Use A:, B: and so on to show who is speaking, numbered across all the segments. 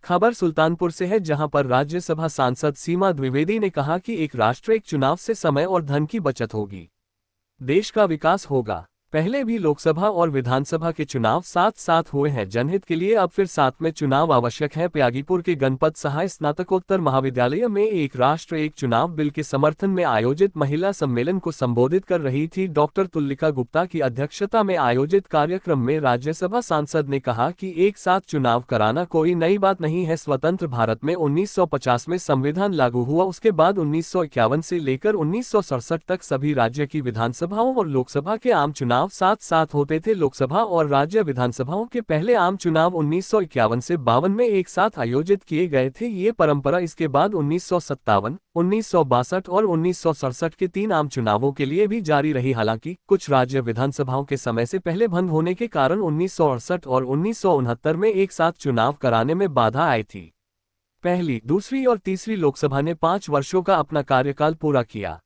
A: खबर सुल्तानपुर से है, जहां पर राज्यसभा सांसद सीमा द्विवेदी ने कहा कि एक राष्ट्र एक चुनाव से समय और धन की बचत होगी, देश का विकास होगा। पहले भी लोकसभा और विधानसभा के चुनाव साथ साथ हुए हैं, जनहित के लिए अब फिर साथ में चुनाव आवश्यक है। प्यागीपुर के गणपत सहाय स्नातकोत्तर महाविद्यालय में एक राष्ट्र एक चुनाव बिल के समर्थन में आयोजित महिला सम्मेलन को संबोधित कर रही थी डॉक्टर तुलिका गुप्ता की अध्यक्षता में आयोजित कार्यक्रम में राज्यसभा सांसद ने कहा कि एक साथ चुनाव कराना कोई नई बात नहीं है। स्वतंत्र भारत में 1950 में संविधान लागू हुआ, उसके बाद 1951 से लेकर 1967 तक सभी राज्य की विधानसभाओं और लोकसभा के आम चुनाव साथ साथ होते थे। लोकसभा और राज्य विधानसभाओं के पहले आम चुनाव 1951 से 52 में एक साथ आयोजित किए गए थे। ये परंपरा इसके बाद 1957, 1962 और 1967 के 3 आम चुनावों के लिए भी जारी रही। हालांकि कुछ राज्य विधानसभाओं के समय से पहले बंद होने के कारण 1968 और 1969 में एक साथ चुनाव कराने में बाधा आई थी। पहली, दूसरी और तीसरी लोकसभा ने 5 वर्षों का अपना कार्यकाल पूरा किया।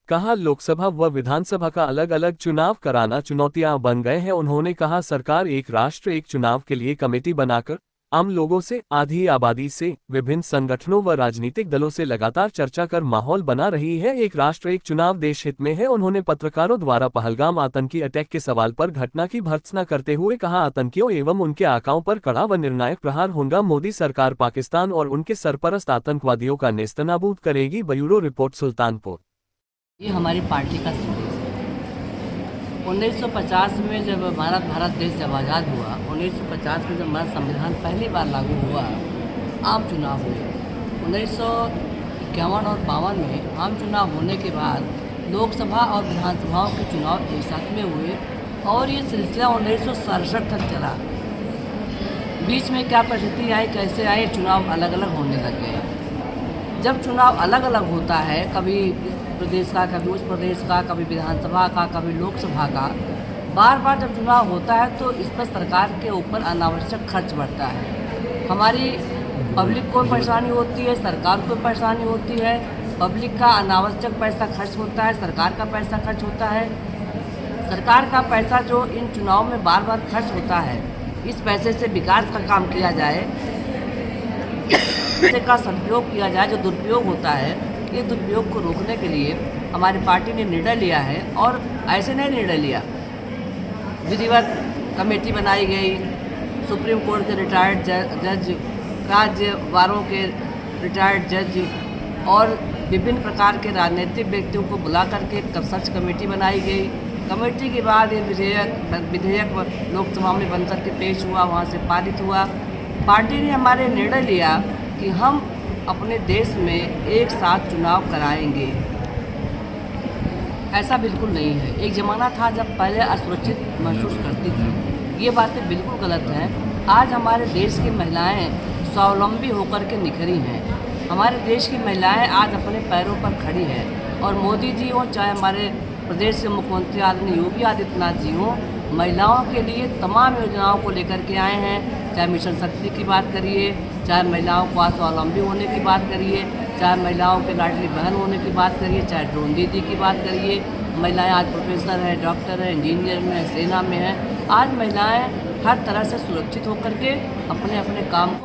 A: कहा, लोकसभा व विधानसभा का अलग अलग चुनाव कराना चुनौतियां बन गए हैं। उन्होंने कहा, सरकार एक राष्ट्र एक चुनाव के लिए कमेटी बनाकर आम लोगों से, आधी आबादी से, विभिन्न संगठनों व राजनीतिक दलों से लगातार चर्चा कर माहौल बना रही है। एक राष्ट्र एक चुनाव देश हित में है। उन्होंने पत्रकारों द्वारा पहलगाम आतंकी अटैक के सवाल पर घटना की भर्त्सना करते हुए कहा, आतंकियों एवं उनके आकाओं पर कड़ा व निर्णायक प्रहार होगा। मोदी सरकार पाकिस्तान और उनके सरपरस्त आतंकवादियों का नेस्तनाबूद करेगी। Bureau report, Sultanpur.
B: ये हमारी पार्टी का संदेश है। 1950 में जब भारत देश जब आज़ाद हुआ, 1950 में जब हमारा संविधान पहली बार लागू हुआ, आम चुनाव हुए। 1951 और 52 में आम चुनाव होने के बाद लोकसभा और विधानसभाओं के चुनाव एक साथ में हुए और ये सिलसिला 1967 तक चला। बीच में क्या परिस्थिति आई, कैसे आई, चुनाव अलग अलग होने लग गए। जब चुनाव अलग अलग होता है, कभी प्रदेश का, कभी उस प्रदेश का, कभी विधानसभा का, कभी लोकसभा का, बार बार जब चुनाव होता है तो इस पर सरकार के ऊपर अनावश्यक खर्च बढ़ता है। हमारी पब्लिक को परेशानी होती है, सरकार को परेशानी होती है। पब्लिक का अनावश्यक पैसा खर्च होता है, सरकार का पैसा खर्च होता है। सरकार का पैसा जो इन चुनाव में बार बार खर्च होता है, इस पैसे से विकास का काम किया जाए, पैसे का सदुपयोग किया जाए। जो दुरुपयोग होता है, ये दुरुपयोग को रोकने के लिए हमारी पार्टी ने निर्णय लिया है। और ऐसे नहीं निर्णय लिया, विधिवत कमेटी बनाई गई, सुप्रीम कोर्ट के रिटायर्ड जज, राज्यवारों के रिटायर्ड जज और विभिन्न प्रकार के राजनीतिक व्यक्तियों को बुला करके एक सर्च कमेटी बनाई गई। कमेटी के बाद ये विधेयक लोकसभा में बन करके पेश हुआ, वहाँ से पारित हुआ। पार्टी ने हमारे निर्णय लिया कि हम अपने देश में एक साथ चुनाव कराएंगे। ऐसा बिल्कुल नहीं है। एक ज़माना था जब पहले असुरक्षित महसूस करती थी, ये बातें बिल्कुल गलत हैं। आज हमारे देश की महिलाएं स्वावलंबी होकर के निखरी हैं। हमारे देश की महिलाएं आज अपने पैरों पर खड़ी हैं। और मोदी जी हों, चाहे हमारे प्रदेश के मुख्यमंत्री आदरणीय योगी आदित्यनाथ जी हों, महिलाओं के लिए तमाम योजनाओं को लेकर के आए हैं। चाहे मिशन शक्ति की बात करिए, चाहे महिलाओं को स्वावलंबी होने की बात करिए, चाहे महिलाओं के लाडली बहन होने की बात करिए, चाहे ड्रोन दीदी की बात करिए। महिलाएं आज प्रोफेसर हैं, डॉक्टर हैं, इंजीनियर में हैं, सेना में हैं। आज महिलाएं हर तरह से सुरक्षित होकर के अपने अपने काम को